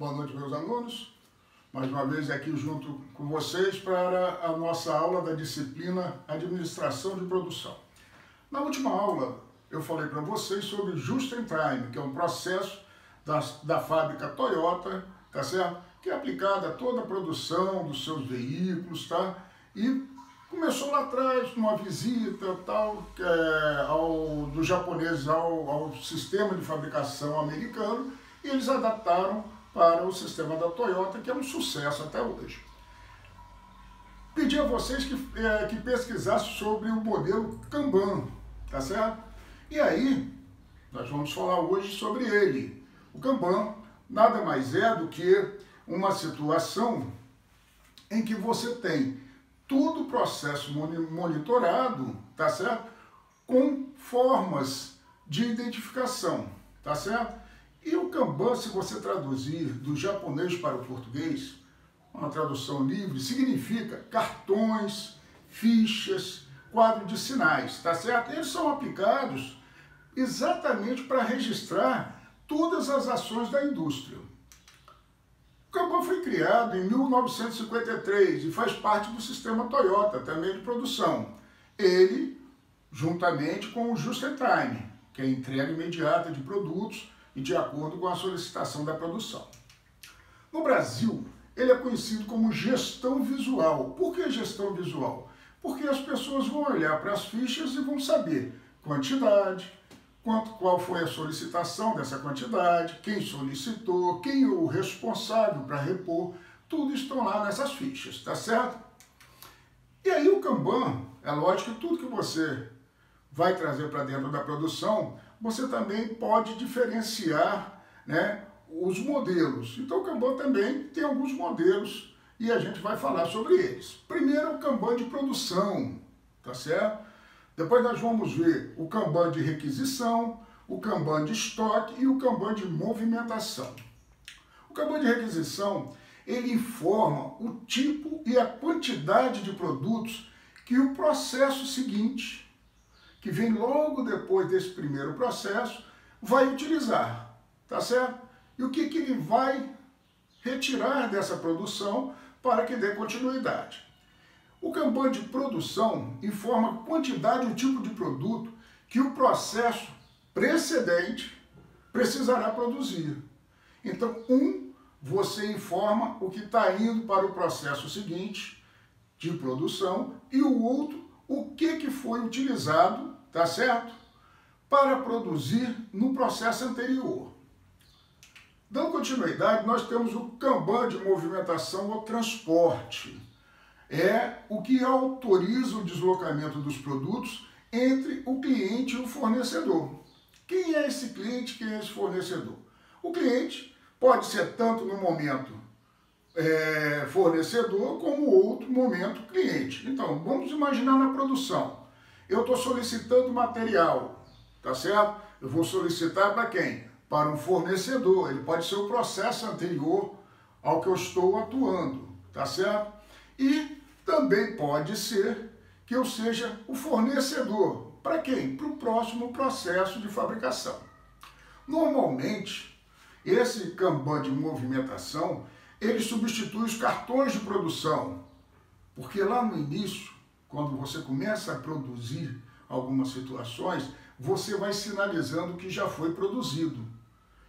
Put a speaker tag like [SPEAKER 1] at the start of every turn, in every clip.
[SPEAKER 1] Boa noite, meus alunos. Mais uma vez aqui junto com vocês para a nossa aula da disciplina Administração de Produção. Na última aula, eu falei para vocês sobre Just-in-Time, que é um processo da fábrica Toyota, tá certo? Que é aplicado a toda a produção dos seus veículos, tá? E começou lá atrás, numa visita tal, dos japoneses ao sistema de fabricação americano, e eles adaptaram para o sistema da Toyota, que é um sucesso até hoje. Pedi a vocês que pesquisassem sobre o modelo Kanban, tá certo? E aí, nós vamos falar hoje sobre ele. O Kanban nada mais é do que uma situação em que você tem todo o processo monitorado, tá certo? Com formas de identificação, tá certo? E o Kanban, se você traduzir do japonês para o português, uma tradução livre, significa cartões, fichas, quadro de sinais, tá certo? Eles são aplicados exatamente para registrar todas as ações da indústria. O Kanban foi criado em 1953 e faz parte do sistema Toyota, também de produção. Ele, juntamente com o Just-in-Time, que é a entrega imediata de produtos e de acordo com a solicitação da produção. No Brasil, ele é conhecido como gestão visual. Por que gestão visual? Porque as pessoas vão olhar para as fichas e vão saber quantidade, qual foi a solicitação dessa quantidade, quem solicitou, quem é o responsável para repor, tudo estão lá nessas fichas, tá certo? E aí o Kanban, é lógico que tudo que você vai trazer para dentro da produção, você também pode diferenciar, né, os modelos. Então o Kanban também tem alguns modelos e a gente vai falar sobre eles. Primeiro é o Kanban de produção, tá certo? Depois nós vamos ver o Kanban de requisição, o Kanban de estoque e o Kanban de movimentação. O Kanban de requisição, ele informa o tipo e a quantidade de produtos que o processo seguinte, que vem logo depois desse primeiro processo, vai utilizar, tá certo? E o que ele vai retirar dessa produção para que dê continuidade. O Kanban de produção informa a quantidade e o tipo de produto que o processo precedente precisará produzir. Então, você informa o que está indo para o processo seguinte de produção e o outro, o que foi utilizado, tá certo? Para produzir no processo anterior. Dando continuidade, nós temos o Kanban de movimentação ou transporte. É o que autoriza o deslocamento dos produtos entre o cliente e o fornecedor. Quem é esse cliente, quem é esse fornecedor? O cliente pode ser tanto no momento fornecedor como outro momento cliente. Então, vamos imaginar na produção. Eu estou solicitando material, tá certo? Eu vou solicitar para quem? Para um fornecedor. Ele pode ser o processo anterior ao que eu estou atuando, tá certo? E também pode ser que eu seja o fornecedor. Para quem? Para o próximo processo de fabricação. Normalmente, esse Kanban de movimentação, ele substitui os cartões de produção. Porque lá no início, quando você começa a produzir algumas situações, você vai sinalizando que já foi produzido.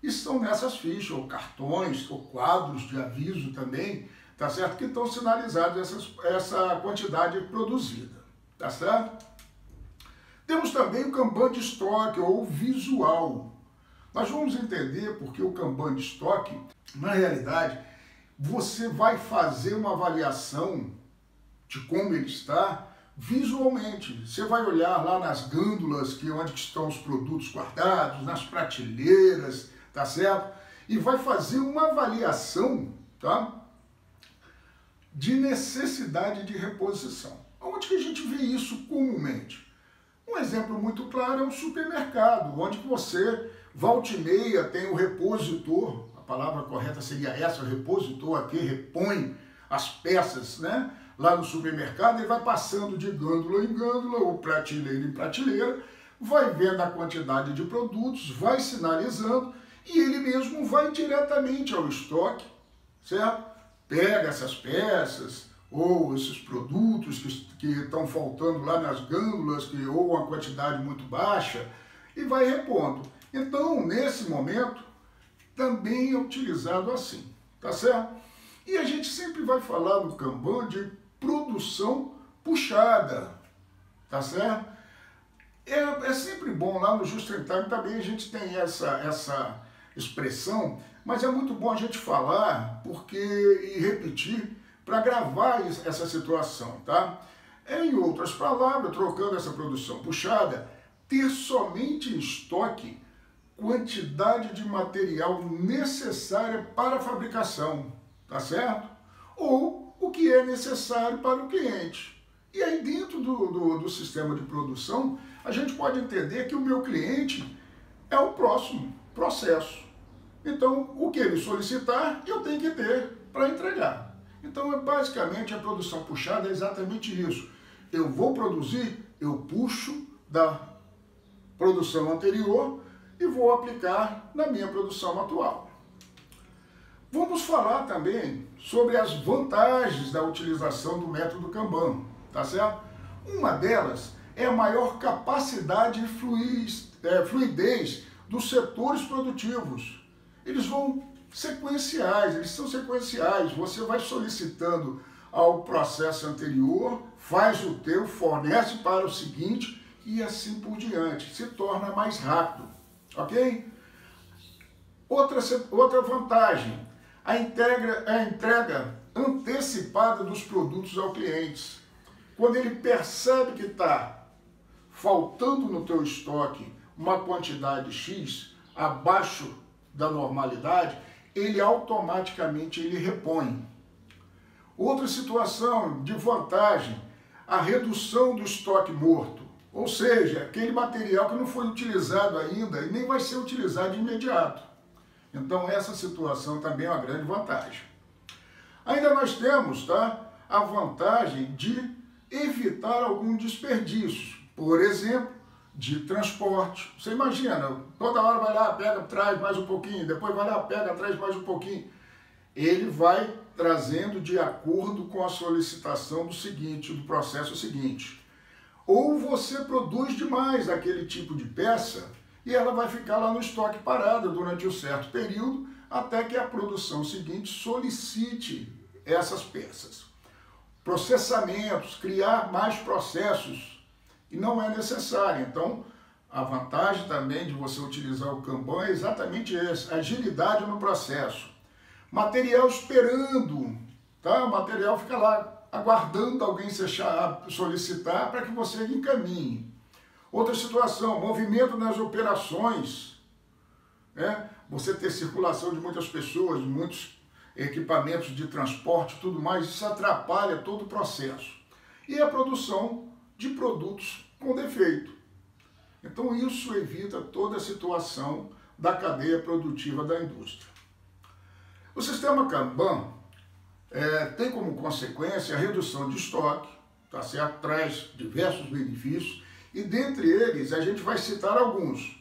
[SPEAKER 1] E são nessas fichas, ou cartões, ou quadros de aviso também, tá certo? Que estão sinalizados essa quantidade produzida, tá certo? Temos também o Kanban de estoque, ou visual. Nós vamos entender porque o Kanban de estoque, na realidade, você vai fazer uma avaliação de como ele está visualmente. Você vai olhar lá nas gândulas, onde estão os produtos guardados, nas prateleiras, tá certo? E vai fazer uma avaliação, tá? De necessidade de reposição. Onde que a gente vê isso comumente? Um exemplo muito claro é o supermercado, onde que você, volta e meia, tem o repositor, a palavra correta seria essa, o repositor aqui repõe as peças, né? Lá no supermercado, ele vai passando de gândula em gândula, ou prateleira em prateleira, vai vendo a quantidade de produtos, vai sinalizando, e ele mesmo vai diretamente ao estoque, certo? Pega essas peças ou esses produtos que estão faltando lá nas gândulas, ou uma quantidade muito baixa, e vai repondo. Então, nesse momento, também é utilizado assim, tá certo? E a gente sempre vai falar no Kanban de produção puxada, tá certo? É sempre bom, lá no Just in Time também a gente tem essa expressão, mas é muito bom a gente falar e repetir para gravar essa situação, tá? Em outras palavras, trocando essa produção puxada, ter somente em estoque quantidade de material necessária para a fabricação, tá certo? Ou o que é necessário para o cliente. E aí dentro do sistema de produção, a gente pode entender que o meu cliente é o próximo processo. Então, o que ele solicitar, eu tenho que ter para entregar. Então, basicamente, a produção puxada é exatamente isso. Eu vou produzir, eu puxo da produção anterior e vou aplicar na minha produção atual. Vamos falar também sobre as vantagens da utilização do método Kanban, tá certo? Uma delas é a maior capacidade e fluidez dos setores produtivos. Eles são sequenciais, você vai solicitando ao processo anterior, faz o teu, fornece para o seguinte e assim por diante, se torna mais rápido, ok? Outra vantagem, a entrega antecipada dos produtos ao cliente. Quando ele percebe que está faltando no teu estoque uma quantidade X abaixo da normalidade, ele automaticamente repõe. Outra situação de vantagem, a redução do estoque morto, ou seja, aquele material que não foi utilizado ainda e nem vai ser utilizado de imediato. Então essa situação também é uma grande vantagem. Ainda nós temos, tá, a vantagem de evitar algum desperdício, por exemplo, de transporte. Você imagina, toda hora vai lá, pega, traz mais um pouquinho, depois vai lá, pega, traz mais um pouquinho. Ele vai trazendo de acordo com a solicitação do processo seguinte. Ou você produz demais aquele tipo de peça e ela vai ficar lá no estoque parada durante um certo período, até que a produção seguinte solicite essas peças. Processamentos, criar mais processos, e não é necessário. Então, a vantagem também de você utilizar o Kanban é exatamente essa, agilidade no processo. Material esperando, tá? O material fica lá aguardando alguém solicitar para que você encaminhe. Outra situação, movimento nas operações, né? Você ter circulação de muitas pessoas, muitos equipamentos de transporte, tudo mais, isso atrapalha todo o processo. E a produção de produtos com defeito. Então isso evita toda a situação da cadeia produtiva da indústria. O sistema Kanban tem como consequência a redução de estoque, tá certo? Traz diversos benefícios, e dentre eles a gente vai citar alguns.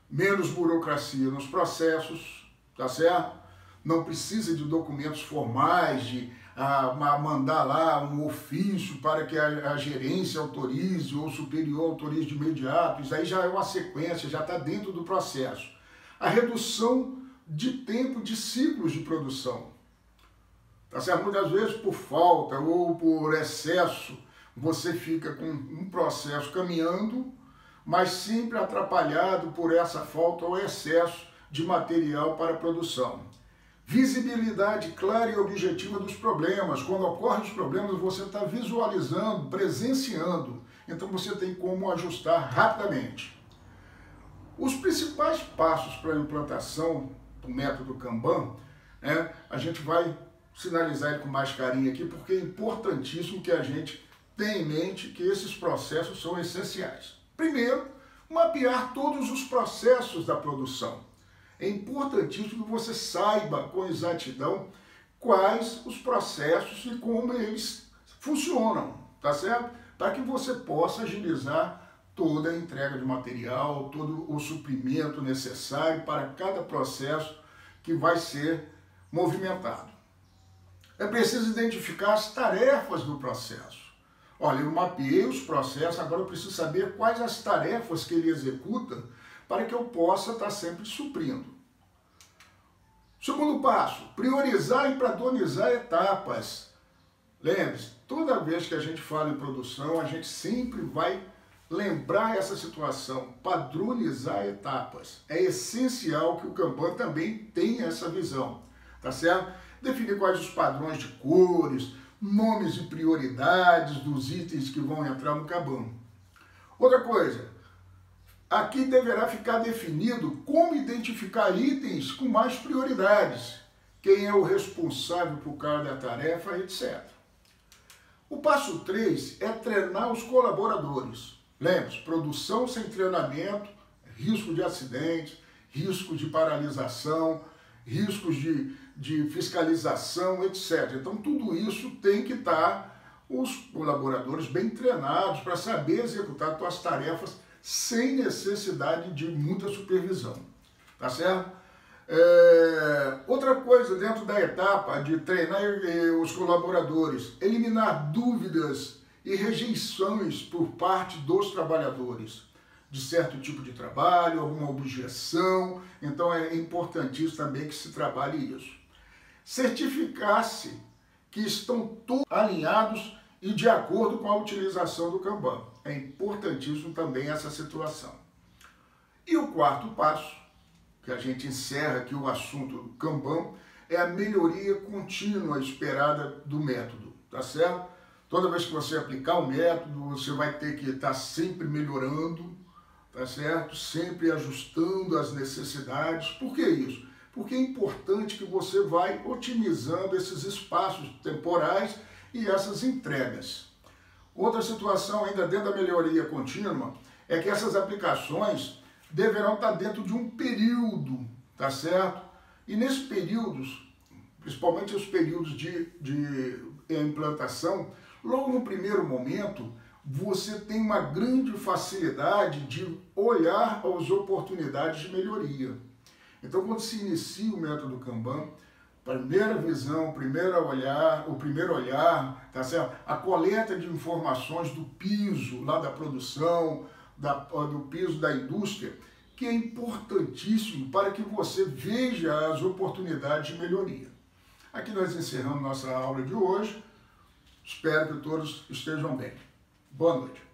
[SPEAKER 1] Menos burocracia nos processos, tá certo? Não precisa de documentos formais, de mandar lá um ofício para que a gerência autorize ou o superior autorize de imediato. Isso aí já é uma sequência, já está dentro do processo. A redução de tempo de ciclos de produção. Tá certo? Muitas vezes por falta ou por excesso, você fica com um processo caminhando, mas sempre atrapalhado por essa falta ou excesso de material para a produção. Visibilidade clara e objetiva dos problemas. Quando ocorrem os problemas, você está visualizando, presenciando. Então você tem como ajustar rapidamente. Os principais passos para a implantação do método Kanban, a gente vai sinalizar ele com mais carinho aqui, porque é importantíssimo que a gente tenha em mente que esses processos são essenciais. Primeiro, mapear todos os processos da produção. É importantíssimo que você saiba com exatidão quais os processos e como eles funcionam, tá certo? Para que você possa agilizar toda a entrega de material, todo o suprimento necessário para cada processo que vai ser movimentado. É preciso identificar as tarefas do processo. Olha, eu mapeei os processos, agora eu preciso saber quais as tarefas que ele executa para que eu possa estar sempre suprindo. Segundo passo, priorizar e padronizar etapas. Lembre-se, toda vez que a gente fala em produção, a gente sempre vai lembrar essa situação, padronizar etapas. É essencial que o Kanban também tenha essa visão, tá certo? Definir quais os padrões de cores, nomes e prioridades dos itens que vão entrar no Kanban. Outra coisa, aqui deverá ficar definido como identificar itens com mais prioridades, quem é o responsável por cada tarefa, etc. O passo 3 é treinar os colaboradores. Lembre-se, produção sem treinamento, risco de acidente, riscos de paralisação, riscos de fiscalização, etc. Então, tudo isso tem que estar os colaboradores bem treinados para saber executar suas tarefas sem necessidade de muita supervisão. Tá certo? Outra coisa dentro da etapa de treinar os colaboradores, eliminar dúvidas e rejeições por parte dos trabalhadores de certo tipo de trabalho, alguma objeção. Então é importantíssimo também que se trabalhe isso. Certificar-se que estão todos alinhados e de acordo com a utilização do Kanban. É importantíssimo também essa situação. E o quarto passo, que a gente encerra aqui o assunto do Kanban, é a melhoria contínua esperada do método, tá certo? Toda vez que você aplicar o método, você vai ter que estar sempre melhorando, tá certo? Sempre ajustando as necessidades. Por que isso? Porque é importante que você vai otimizando esses espaços temporais e essas entregas. Outra situação ainda dentro da melhoria contínua é que essas aplicações deverão estar dentro de um período, tá certo? E nesses períodos, principalmente os períodos de implantação, logo no primeiro momento, você tem uma grande facilidade de olhar as oportunidades de melhoria. Então, quando se inicia o método Kanban, primeira visão, o primeiro olhar, tá certo? A coleta de informações do piso lá da produção, do piso da indústria, que é importantíssimo para que você veja as oportunidades de melhoria. Aqui nós encerramos nossa aula de hoje. Espero que todos estejam bem. Boa noite.